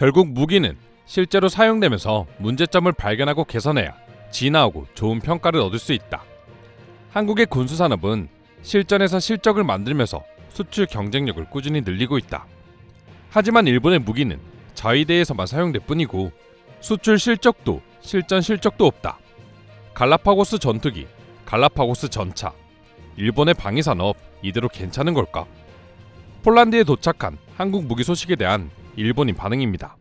결국 무기는 실제로 사용되면서 문제점을 발견하고 개선해야 진화하고 좋은 평가를 얻을 수 있다. 한국의 군수산업은 실전에서 실적을 만들면서 수출 경쟁력을 꾸준히 늘리고 있다. 하지만 일본의 무기는 자위대에서만 사용될 뿐이고 수출 실적도 실전 실적도 없다. 갈라파고스 전투기, 갈라파고스 전차, 일본의 방위산업 이대로 괜찮은 걸까? 폴란드에 도착한 한국 무기 소식에 대한 일본인 반응입니다.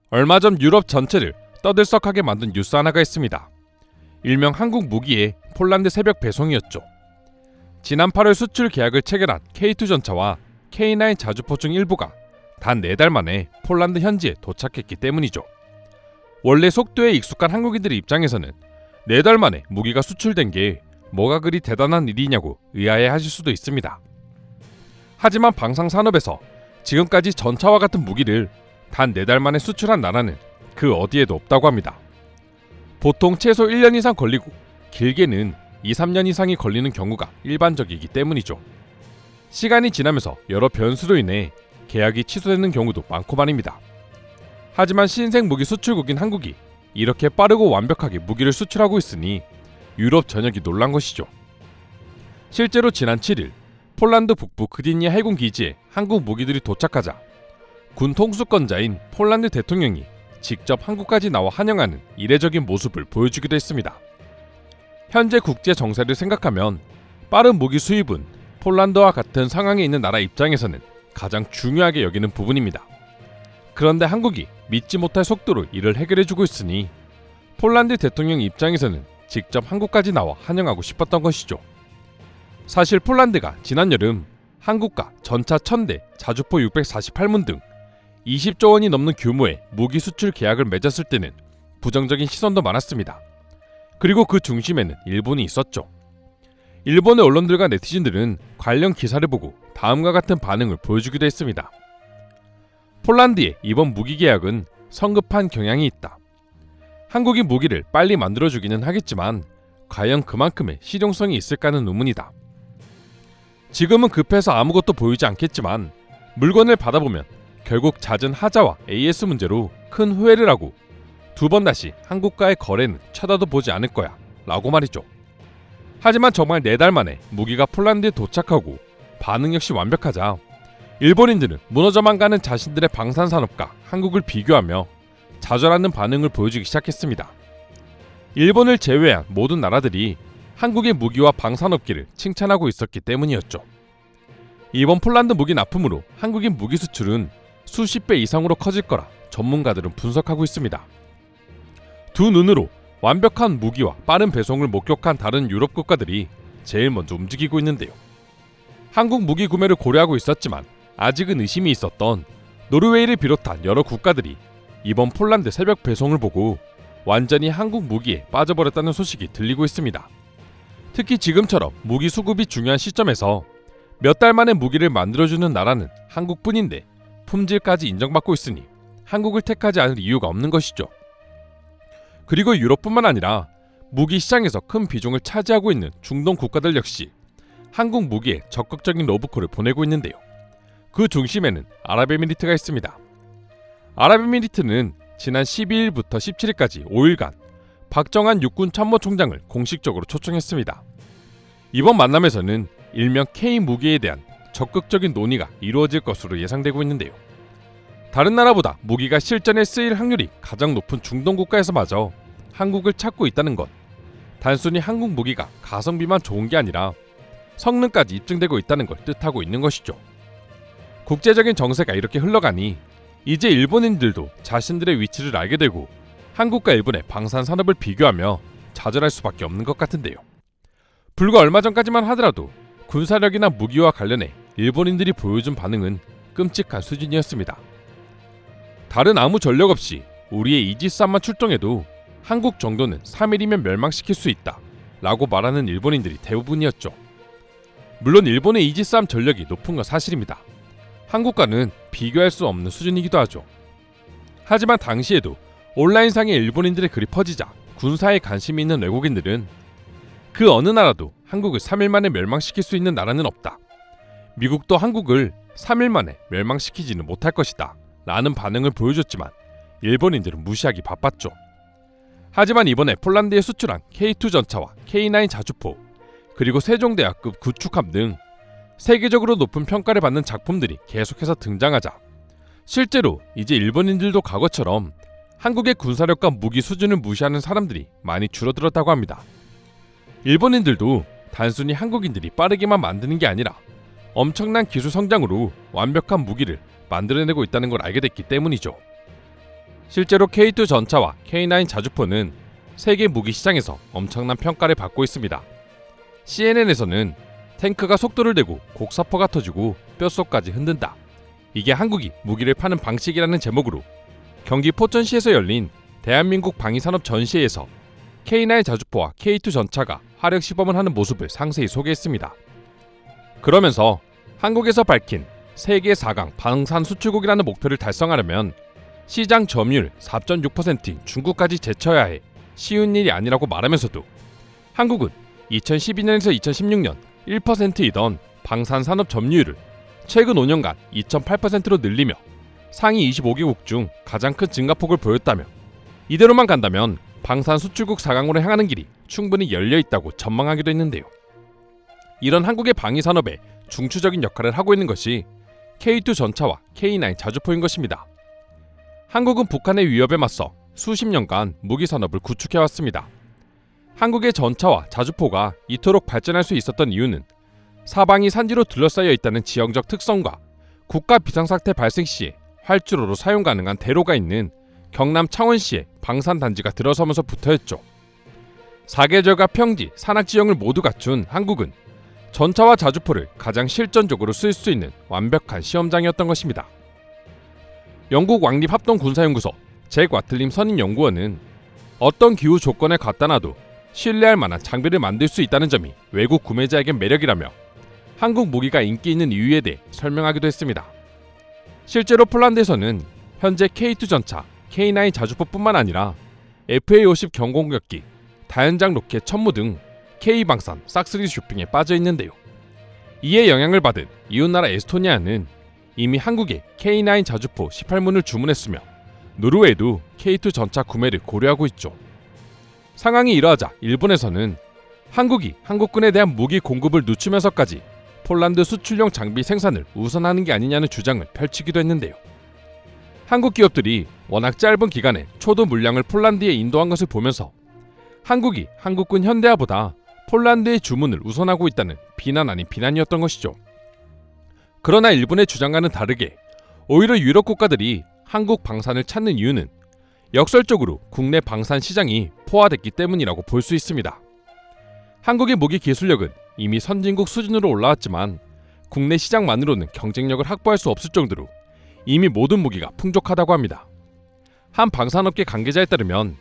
얼마 전 유럽 전체를 떠들썩하게 만든 뉴스 하나가 있습니다. 일명 한국 무기의 폴란드 새벽 배송이었죠. 지난 8월 수출 계약을 체결한 K2 전차와 K9 자주포 중 일부가 단 4달 만에 폴란드 현지에 도착했기 때문이죠. 원래 속도에 익숙한 한국인들의 입장에서는 4달 만에 무기가 수출된 게 뭐가 그리 대단한 일이냐고 의아해하실 수도 있습니다. 하지만 방산산업에서 지금까지 전차와 같은 무기를 단 4달 만에 수출한 나라는 그 어디에도 없다고 합니다. 보통 최소 1년 이상 걸리고 길게는 2-3년 이상이 걸리는 경우가 일반적이기 때문이죠. 시간이 지나면서 여러 변수로 인해 계약이 취소되는 경우도 많고 말입니다. 하지만 신생 무기 수출국인 한국이 이렇게 빠르고 완벽하게 무기를 수출하고 있으니 유럽 전역이 놀란 것이죠. 실제로 지난 7일 폴란드 북부 그디니아 해군 기지에 한국 무기들이 도착하자 군 통수권자인 폴란드 대통령이 직접 한국까지 나와 환영하는 이례적인 모습을 보여주기도 했습니다. 현재 국제 정세를 생각하면 빠른 무기 수입은 폴란드와 같은 상황에 있는 나라 입장에서는 가장 중요하게 여기는 부분입니다. 그런데 한국이 믿지 못할 속도로 이를 해결해주고 있으니 폴란드 대통령 입장에서는 직접 한국까지 나와 환영하고 싶었던 것이죠. 사실 폴란드가 지난 여름 한국과 전차 1000대, 자주포 648문 등 20조 원이 넘는 규모의 무기 수출 계약을 맺었을 때는 부정적인 시선도 많았습니다. 그리고 그 중심에는 일본이 있었죠. 일본의 언론들과 네티즌들은 관련 기사를 보고 다음과 같은 반응을 보여주기도 했습니다. 폴란드의 이번 무기 계약은 성급한 경향이 있다. 한국이 무기를 빨리 만들어주기는 하겠지만 과연 그만큼의 실용성이 있을까는 의문이다. 지금은 급해서 아무것도 보이지 않겠지만 물건을 받아보면 결국 잦은 하자와 AS 문제로 큰 후회를 하고 2번 다시 한국과의 거래는 쳐다도 보지 않을 거야 라고 말이죠. 하지만 정말 4달 만에 무기가 폴란드에 도착하고 반응 역시 완벽하자 일본인들은 무너져만 가는 자신들의 방산산업과 한국을 비교하며 좌절하는 반응을 보여주기 시작했습니다. 일본을 제외한 모든 나라들이 한국의 무기와 방산업계를 칭찬하고 있었기 때문이었죠. 이번 폴란드 무기 납품으로 한국의 무기 수출은 수십 배 이상으로 커질 거라 전문가들은 분석하고 있습니다. 두 눈으로 완벽한 무기와 빠른 배송을 목격한 다른 유럽 국가들이 제일 먼저 움직이고 있는데요. 한국 무기 구매를 고려하고 있었지만 아직은 의심이 있었던 노르웨이를 비롯한 여러 국가들이 이번 폴란드 새벽 배송을 보고 완전히 한국 무기에 빠져버렸다는 소식이 들리고 있습니다. 특히 지금처럼 무기 수급이 중요한 시점에서 몇 달 만에 무기를 만들어주는 나라는 한국뿐인데 품질까지 인정받고 있으니 한국을 택하지 않을 이유가 없는 것이죠. 그리고 유럽뿐만 아니라 무기 시장에서 큰 비중을 차지하고 있는 중동 국가들 역시 한국 무기에 적극적인 러브콜을 보내고 있는데요. 그 중심에는 아랍에미리트가 있습니다. 아랍에미리트는 지난 12일부터 17일까지 5일간 박정한 육군 참모총장을 공식적으로 초청했습니다. 이번 만남에서는 일명 K 무기에 대한 적극적인 논의가 이루어질 것으로 예상되고 있는데요. 다른 나라보다 무기가 실전에 쓰일 확률이 가장 높은 중동 국가에서마저 한국을 찾고 있다는 것, 단순히 한국 무기가 가성비만 좋은 게 아니라 성능까지 입증되고 있다는 걸 뜻하고 있는 것이죠. 국제적인 정세가 이렇게 흘러가니 이제 일본인들도 자신들의 위치를 알게 되고 한국과 일본의 방산산업을 비교하며 좌절할 수밖에 없는 것 같은데요. 불과 얼마 전까지만 하더라도 군사력이나 무기와 관련해 일본인들이 보여준 반응은 끔찍한 수준이었습니다. 다른 아무 전력 없이 우리의 이지스함만 출동해도 한국 정도는 3일이면 멸망시킬 수 있다 라고 말하는 일본인들이 대부분이었죠. 물론 일본의 이지스함 전력이 높은 건 사실입니다. 한국과는 비교할 수 없는 수준이기도 하죠. 하지만 당시에도 온라인상의 일본인들의 글이 퍼지자 군사에 관심이 있는 외국인들은 그 어느 나라도 한국을 3일 만에 멸망시킬 수 있는 나라는 없다. 미국도 한국을 3일 만에 멸망시키지는 못할 것이다 라는 반응을 보여줬지만 일본인들은 무시하기 바빴죠. 하지만 이번에 폴란드에 수출한 K2 전차와 K9 자주포, 그리고 세종대왕급 구축함 등 세계적으로 높은 평가를 받는 작품들이 계속해서 등장하자 실제로 이제 일본인들도 과거처럼 한국의 군사력과 무기 수준을 무시하는 사람들이 많이 줄어들었다고 합니다. 일본인들도 단순히 한국인들이 빠르게만 만드는 게 아니라 엄청난 기술 성장으로 완벽한 무기를 만들어내고 있다는 걸 알게 됐기 때문이죠. 실제로 K2 전차와 K9 자주포는 세계 무기 시장에서 엄청난 평가를 받고 있습니다. CNN에서는 탱크가 속도를 내고 곡사포가 터지고 뼛속까지 흔든다. 이게 한국이 무기를 파는 방식이라는 제목으로 경기 포천시에서 열린 대한민국 방위산업 전시회에서 K9 자주포와 K2 전차가 화력 시범을 하는 모습을 상세히 소개했습니다. 그러면서 한국에서 밝힌 세계 4강 방산 수출국이라는 목표를 달성하려면 시장 점유율 4.6%인 중국까지 제쳐야 해 쉬운 일이 아니라고 말하면서도 한국은 2012년에서 2016년 1%이던 방산산업 점유율을 최근 5년간 2.8%로 늘리며 상위 25개국 중 가장 큰 증가폭을 보였다며 이대로만 간다면 방산 수출국 4강으로 향하는 길이 충분히 열려있다고 전망하기도 했는데요. 이런 한국의 방위산업에 중추적인 역할을 하고 있는 것이 K2 전차와 K9 자주포인 것입니다. 한국은 북한의 위협에 맞서 수십 년간 무기산업을 구축해왔습니다. 한국의 전차와 자주포가 이토록 발전할 수 있었던 이유는 사방이 산지로 둘러싸여 있다는 지형적 특성과 국가 비상사태 발생 시에 활주로로 사용 가능한 대로가 있는 경남 창원시에 방산단지가 들어서면서부터였죠. 사계절과 평지, 산악지형을 모두 갖춘 한국은 전차와 자주포를 가장 실전적으로 쓸 수 있는 완벽한 시험장이었던 것입니다. 영국 왕립합동군사연구소 잭 와틀림 선임연구원은 어떤 기후 조건에 갖다 놔도 신뢰할 만한 장비를 만들 수 있다는 점이 외국 구매자에겐 매력이라며 한국 무기가 인기 있는 이유에 대해 설명하기도 했습니다. 실제로 폴란드에서는 현재 K2 전차, K9 자주포뿐만 아니라 FA-50 경공격기, 다연장 로켓 천무 등 K방산, 싹쓸이 쇼핑에 빠져 있는데요. 이에 영향을 받은 이웃나라 에스토니아는 이미 한국에 K9 자주포 18문을 주문했으며 노르웨이도 K2 전차 구매를 고려하고 있죠. 상황이 이러하자 일본에서는 한국이 한국군에 대한 무기 공급을 늦추면서까지 폴란드 수출용 장비 생산을 우선하는 게 아니냐는 주장을 펼치기도 했는데요. 한국 기업들이 워낙 짧은 기간에 초도 물량을 폴란드에 인도한 것을 보면서 한국이 한국군 현대화보다 폴란드의 주문을 우선하고 있다는 비난 아닌 비난이었던 것이죠. 그러나 일본의 주장과는 다르게 오히려 유럽 국가들이 한국 방산을 찾는 이유는 역설적으로 국내 방산 시장이 포화됐기 때문이라고 볼 수 있습니다. 한국의 무기 기술력은 이미 선진국 수준으로 올라왔지만 국내 시장만으로는 경쟁력을 확보할 수 없을 정도로 이미 모든 무기가 풍족하다고 합니다. 한 방산업계 관계자에 따르면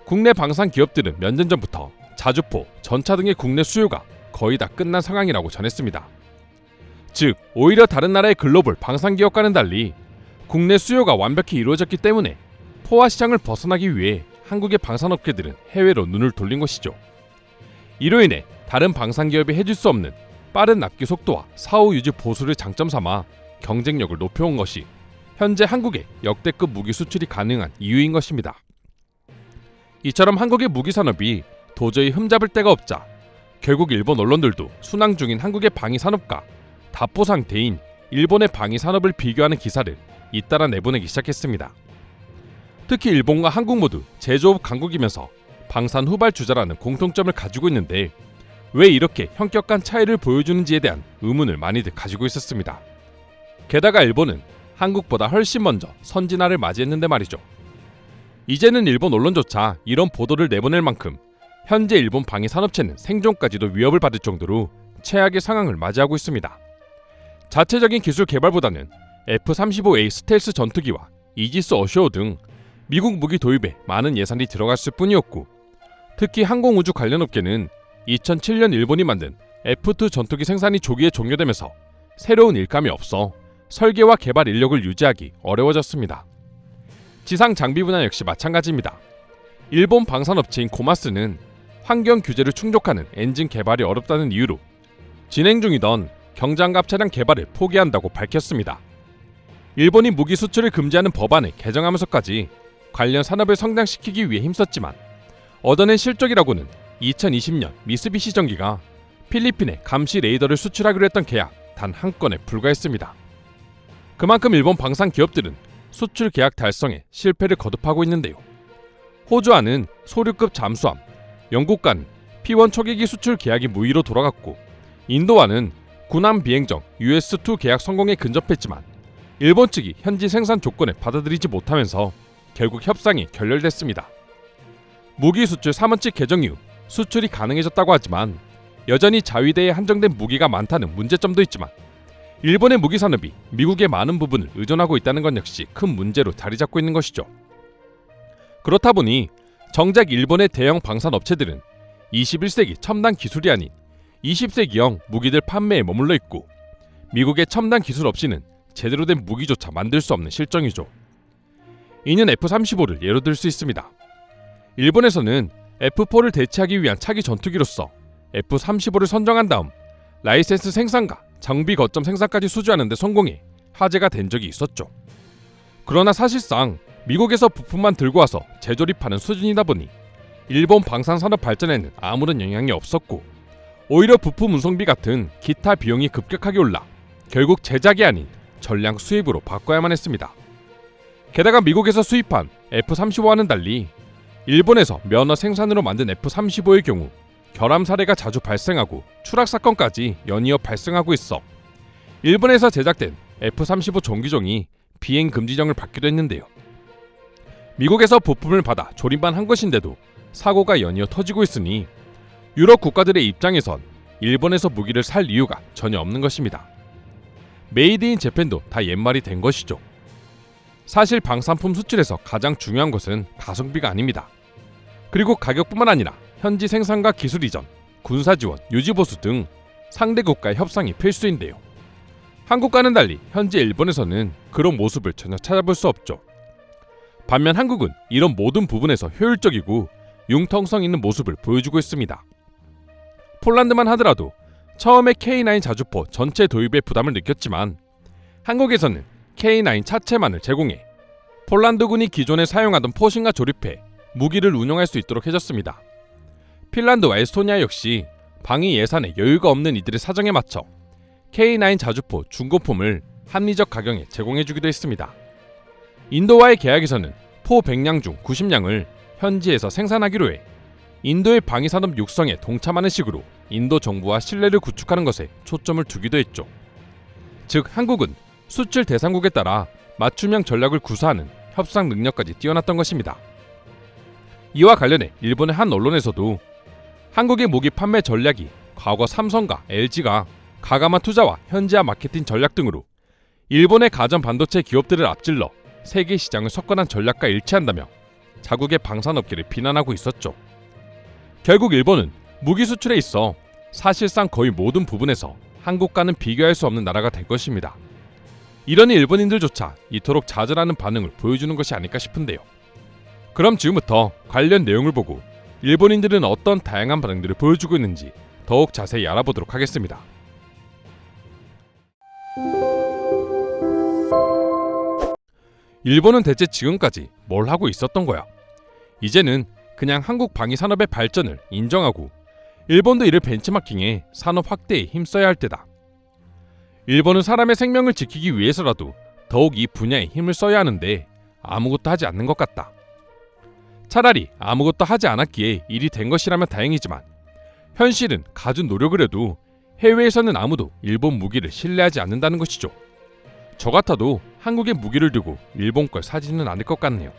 국내 방산 기업들은 몇 년 전부터 자주포, 전차 등의 국내 수요가 거의 다 끝난 상황이라고 전했습니다. 즉, 오히려 다른 나라의 글로벌 방산 기업과는 달리 국내 수요가 완벽히 이루어졌기 때문에 포화 시장을 벗어나기 위해 한국의 방산업계들은 해외로 눈을 돌린 것이죠. 이로 인해 다른 방산 기업이 해줄 수 없는 빠른 납기 속도와 사후 유지 보수를 장점 삼아 경쟁력을 높여온 것이 현재 한국의 역대급 무기 수출이 가능한 이유인 것입니다. 이처럼 한국의 무기 산업이 도저히 흠잡을 데가 없자 결국 일본 언론들도 순항 중인 한국의 방위 산업과 답보 상태인 일본의 방위 산업을 비교하는 기사를 잇따라 내보내기 시작했습니다. 특히 일본과 한국 모두 제조업 강국이면서 방산 후발주자라는 공통점을 가지고 있는데 왜 이렇게 현격한 차이를 보여주는지에 대한 의문을 많이들 가지고 있었습니다. 게다가 일본은 한국보다 훨씬 먼저 선진화를 맞이했는데 말이죠. 이제는 일본 언론조차 이런 보도를 내보낼 만큼 현재 일본 방위 산업체는 생존까지도 위협을 받을 정도로 최악의 상황을 맞이하고 있습니다. 자체적인 기술 개발보다는 F-35A 스텔스 전투기와 이지스 어쇼어 등 미국 무기 도입에 많은 예산이 들어갔을 뿐이었고, 특히 항공우주 관련 업계는 2007년 일본이 만든 F-2 전투기 생산이 조기에 종료되면서 새로운 일감이 없어 설계와 개발 인력을 유지하기 어려워졌습니다. 지상 장비 분야 역시 마찬가지입니다. 일본 방산업체인 고마스는 환경 규제를 충족하는 엔진 개발이 어렵다는 이유로 진행 중이던 경장갑 차량 개발을 포기한다고 밝혔습니다. 일본이 무기 수출을 금지하는 법안을 개정하면서까지 관련 산업을 성장시키기 위해 힘썼지만 얻어낸 실적이라고는 2020년 미쓰비시 전기가 필리핀에 감시 레이더를 수출하기로 했던 계약 단 한 건에 불과했습니다. 그만큼 일본 방산 기업들은 수출 계약 달성에 실패를 거듭하고 있는데요. 호주와는 소류급 잠수함, 영국과는 P1 초계기 수출 계약이 무의로 돌아갔고 인도와는 군함 비행정 US2 계약 성공에 근접했지만 일본 측이 현지 생산 조건을 받아들이지 못하면서 결국 협상이 결렬됐습니다. 무기 수출 3원칙 개정 이후 수출이 가능해졌다고 하지만 여전히 자위대에 한정된 무기가 많다는 문제점도 있지만 일본의 무기 산업이 미국의 많은 부분을 의존하고 있다는 건 역시 큰 문제로 자리 잡고 있는 것이죠. 그렇다 보니 정작 일본의 대형 방산 업체들은 21세기 첨단 기술이 아닌 20세기형 무기들 판매에 머물러 있고 미국의 첨단 기술 없이는 제대로 된 무기조차 만들 수 없는 실정이죠. 이는 F-35를 예로 들 수 있습니다. 일본에서는 F-4를 대체하기 위한 차기 전투기로서 F-35를 선정한 다음 라이센스 생산과 장비 거점 생산까지 수주하는 데 성공해 화제가 된 적이 있었죠. 그러나 사실상 미국에서 부품만 들고 와서 재조립하는 수준이다 보니 일본 방산산업 발전에는 아무런 영향이 없었고 오히려 부품 운송비 같은 기타 비용이 급격하게 올라 결국 제작이 아닌 전량 수입으로 바꿔야만 했습니다. 게다가 미국에서 수입한 F-35와는 달리 일본에서 면허 생산으로 만든 F-35의 경우 결함 사례가 자주 발생하고 추락 사건까지 연이어 발생하고 있어 일본에서 제작된 F-35 전기종이 비행 금지령을 받기도 했는데요. 미국에서 부품을 받아 조립만 한 것인데도 사고가 연이어 터지고 있으니 유럽 국가들의 입장에선 일본에서 무기를 살 이유가 전혀 없는 것입니다. 메이드 인 재팬도 다 옛말이 된 것이죠. 사실 방산품 수출에서 가장 중요한 것은 가성비가 아닙니다. 그리고 가격뿐만 아니라 현지 생산과 기술 이전, 군사 지원, 유지 보수 등 상대 국가의 협상이 필수인데요. 한국과는 달리 현재 일본에서는 그런 모습을 전혀 찾아볼 수 없죠. 반면 한국은 이런 모든 부분에서 효율적이고 융통성 있는 모습을 보여주고 있습니다. 폴란드만 하더라도 처음에 K9 자주포 전체 도입에 부담을 느꼈지만 한국에서는 K9 차체만을 제공해 폴란드군이 기존에 사용하던 포신과 조립해 무기를 운용할 수 있도록 해줬습니다. 핀란드와 에스토니아 역시 방위 예산에 여유가 없는 이들의 사정에 맞춰 K9 자주포 중고품을 합리적 가격에 제공해주기도 했습니다. 인도와의 계약에서는 포 100량 중 90량을 현지에서 생산하기로 해 인도의 방위산업 육성에 동참하는 식으로 인도 정부와 신뢰를 구축하는 것에 초점을 두기도 했죠. 즉 한국은 수출 대상국에 따라 맞춤형 전략을 구사하는 협상 능력까지 뛰어났던 것입니다. 이와 관련해 일본의 한 언론에서도 한국의 무기 판매 전략이 과거 삼성과 LG가 가감한 투자와 현지화 마케팅 전략 등으로 일본의 가전 반도체 기업들을 앞질러 세계 시장을 석권한 전략과 일치한다며 자국의 방산업계를 비난하고 있었죠. 결국 일본은 무기 수출에 있어 사실상 거의 모든 부분에서 한국과는 비교할 수 없는 나라가 될 것입니다. 이러니 일본인들조차 이토록 좌절하는 반응을 보여주는 것이 아닐까 싶은데요. 그럼 지금부터 관련 내용을 보고 일본인들은 어떤 다양한 반응들을 보여주고 있는지 더욱 자세히 알아보도록 하겠습니다. 일본은 대체 지금까지 뭘 하고 있었던 거야? 이제는 그냥 한국 방위 산업의 발전을 인정하고 일본도 이를 벤치마킹해 산업 확대에 힘써야 할 때다. 일본은 사람의 생명을 지키기 위해서라도 더욱 이 분야에 힘을 써야 하는데 아무것도 하지 않는 것 같다. 차라리 아무것도 하지 않았기에 일이 된 것이라면 다행이지만 현실은 갖은 노력을 해도 해외에서는 아무도 일본 무기를 신뢰하지 않는다는 것이죠. 저 같아도 한국의 무기를 두고 일본 걸 사지는 않을 것 같네요.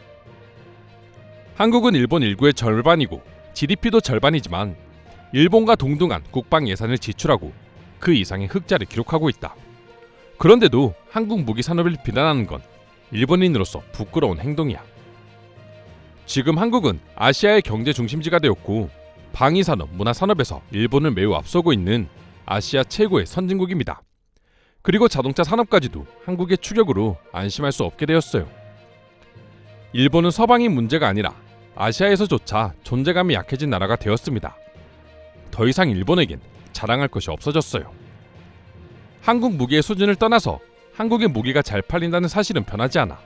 한국은 일본 인구의 절반이고 GDP도 절반이지만 일본과 동등한 국방 예산을 지출하고 그 이상의 흑자를 기록하고 있다. 그런데도 한국 무기 산업을 비난하는 건 일본인으로서 부끄러운 행동이야. 지금 한국은 아시아의 경제 중심지가 되었고 방위산업, 문화산업에서 일본을 매우 앞서고 있는 아시아 최고의 선진국입니다. 그리고 자동차 산업까지도 한국의 추격으로 안심할 수 없게 되었어요. 일본은 서방인 문제가 아니라 아시아에서조차 존재감이 약해진 나라가 되었습니다. 더 이상 일본에겐 자랑할 것이 없어졌어요. 한국 무기의 수준을 떠나서 한국의 무기가 잘 팔린다는 사실은 변하지 않아.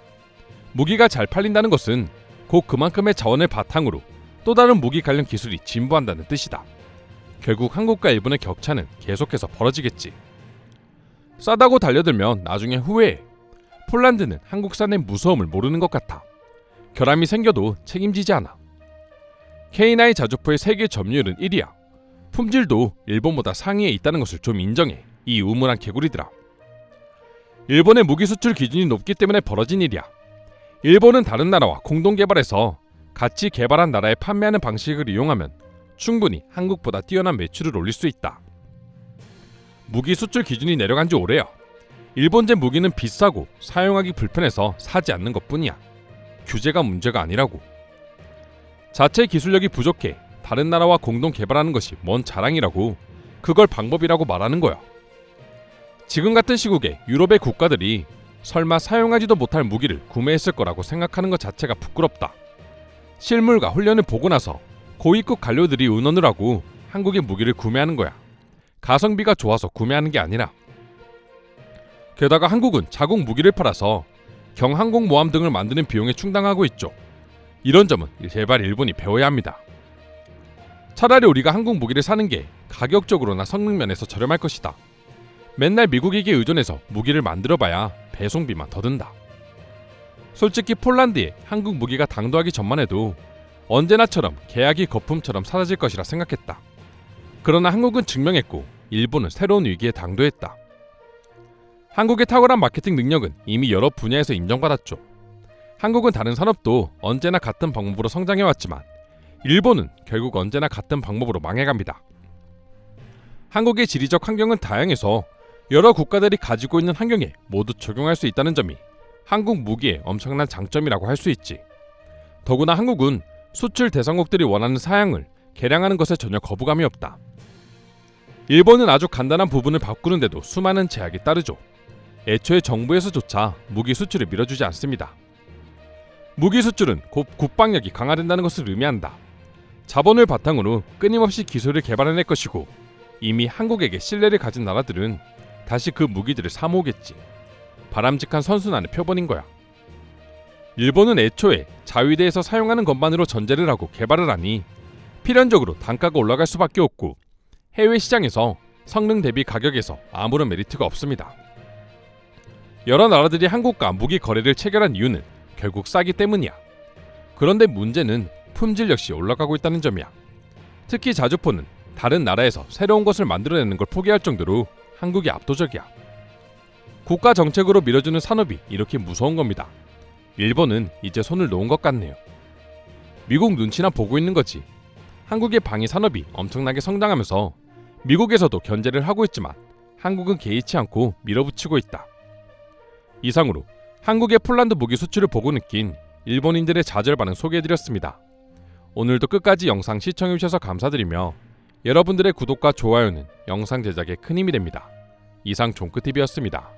무기가 잘 팔린다는 것은 곧 그만큼의 자원을 바탕으로 또 다른 무기 관련 기술이 진보한다는 뜻이다. 결국 한국과 일본의 격차는 계속해서 벌어지겠지. 싸다고 달려들면 나중에 후회해. 폴란드는 한국산의 무서움을 모르는 것 같아. 결함이 생겨도 책임지지 않아. K9 자주포의 세계 점유율은 1위야. 품질도 일본보다 상위에 있다는 것을 좀 인정해. 이 우물한 개구리들아. 일본의 무기 수출 기준이 높기 때문에 벌어진 일이야. 일본은 다른 나라와 공동 개발해서 같이 개발한 나라에 판매하는 방식을 이용하면 충분히 한국보다 뛰어난 매출을 올릴 수 있다. 무기 수출 기준이 내려간 지 오래야. 일본제 무기는 비싸고 사용하기 불편해서 사지 않는 것뿐이야. 규제가 문제가 아니라고. 자체 기술력이 부족해 다른 나라와 공동 개발하는 것이 뭔 자랑이라고, 그걸 방법이라고 말하는 거야. 지금 같은 시국에 유럽의 국가들이 설마 사용하지도 못할 무기를 구매했을 거라고 생각하는 것 자체가 부끄럽다. 실물과 훈련을 보고 나서 고위급 관료들이 의논을 하고 한국의 무기를 구매하는 거야. 가성비가 좋아서 구매하는 게 아니라. 게다가 한국은 자국 무기를 팔아서 경항공모함 등을 만드는 비용에 충당하고 있죠. 이런 점은 제발 일본이 배워야 합니다. 차라리 우리가 한국 무기를 사는 게 가격적으로나 성능 면에서 저렴할 것이다. 맨날 미국에게 의존해서 무기를 만들어봐야 배송비만 더 든다. 솔직히 폴란드에 한국 무기가 당도하기 전만 해도 언제나처럼 계약이 거품처럼 사라질 것이라 생각했다. 그러나 한국은 증명했고 일본은 새로운 위기에 당도했다. 한국의 탁월한 마케팅 능력은 이미 여러 분야에서 인정받았죠. 한국은 다른 산업도 언제나 같은 방법으로 성장해왔지만 일본은 결국 언제나 같은 방법으로 망해갑니다. 한국의 지리적 환경은 다양해서 여러 국가들이 가지고 있는 환경에 모두 적용할 수 있다는 점이 한국 무기의 엄청난 장점이라고 할 수 있지. 더구나 한국은 수출 대상국들이 원하는 사양을 개량하는 것에 전혀 거부감이 없다. 일본은 아주 간단한 부분을 바꾸는데도 수많은 제약이 따르죠. 애초에 정부에서조차 무기 수출을 밀어주지 않습니다. 무기 수출은 곧 국방력이 강화된다는 것을 의미한다. 자본을 바탕으로 끊임없이 기술을 개발해낼 것이고 이미 한국에게 신뢰를 가진 나라들은 다시 그 무기들을 사모으겠지. 바람직한 선순환의 표본인 거야. 일본은 애초에 자위대에서 사용하는 것만으로 전제를 하고 개발을 하니 필연적으로 단가가 올라갈 수밖에 없고 해외 시장에서 성능 대비 가격에서 아무런 메리트가 없습니다. 여러 나라들이 한국과 무기 거래를 체결한 이유는 결국 싸기 때문이야. 그런데 문제는 품질 역시 올라가고 있다는 점이야. 특히 자주포는 다른 나라에서 새로운 것을 만들어내는 걸 포기할 정도로 한국이 압도적이야. 국가 정책으로 밀어주는 산업이 이렇게 무서운 겁니다. 일본은 이제 손을 놓은 것 같네요. 미국 눈치나 보고 있는 거지. 한국의 방위 산업이 엄청나게 성장하면서 미국에서도 견제를 하고 있지만 한국은 개의치 않고 밀어붙이고 있다. 이상으로 한국의 폴란드 무기 수출을 보고 느낀 일본인들의 좌절 반응 소개해드렸습니다. 오늘도 끝까지 영상 시청해주셔서 감사드리며 여러분들의 구독과 좋아요는 영상 제작에 큰 힘이 됩니다. 이상 종크TV였습니다.